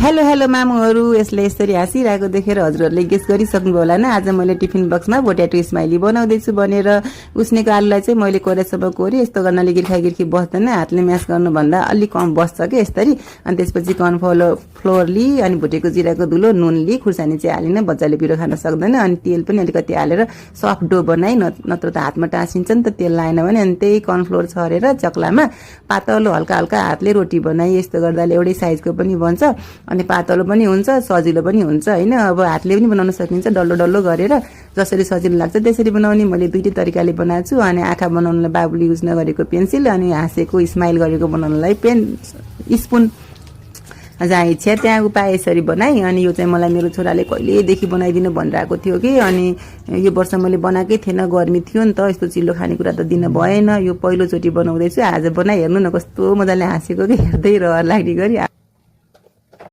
Hello hello मामुहरू, यसले यसरी हाँसिरहेको देखेर हजुरहरूले गेस गरिसक्नुभयो होला न। आज मैले टिफिन बक्समा पोट्याटो स्माइली बनाउँदैछु भनेर। उस्नेको आलुलाई चाहिँ मैले कोरेसम्म कोरेँ। यस्तो गर्नाले गिर्खा बस्दैन, हातले म्यास गर्नुभन्दा अलिक कम बस्छ क्या यसरी। अनि त्यसपछि कर्नफ्लोर लिई अनि भुटेको जिराको धुलो, नुन लिई, खुर्सानी चाहिँ हालिन, बच्चाले पिरो खान सक्दैन। अनि तेल पनि अलिकति हालेर सफ्ट डो बनाई, नत्र त हातमा टाँसिन्छ नि त तेल लाएन भने। अनि त्यही कर्नफ्लोर छरेर चक्लामा पातलो हल्का हल्का हातले रोटी बनाई। यस्तो गर्दाले एउटै साइजको पनि बन्छ अनि पातलो पनि हुन्छ, सजिलो पनि हुन्छ हैन। अब हातले पनि बनाउन सकिन्छ, डल्लो डल्लो गरेर जसरी सजिलो लाग्छ त्यसरी बनाउने। मैले दुईटै तरिकाले बनाएको छु। अनि आँखा बनाउनलाई बाबुले युज नगरेको पेन्सिल, अनि हाँसेको स्माइल गरेको बनाउनलाई स्पुन। जहाँ इच्छा त्यहाँ उपाय यसरी बनाएँ। अनि यो चाहिँ मलाई मेरो छोराले कहिलेदेखि बनाइदिनु भनिरहेको थियो कि। अनि यो वर्ष मैले बनाएकै थिएन, गर्मी थियो नि त, यस्तो चिल्लो खानेकुरा त दिन भएन। यो पहिलोचोटि बनाउँदैछु, आज बनाइ हेर्नु न कस्तो मजाले हाँसेको कि, हेर्दै रहर लाग्ने गरी।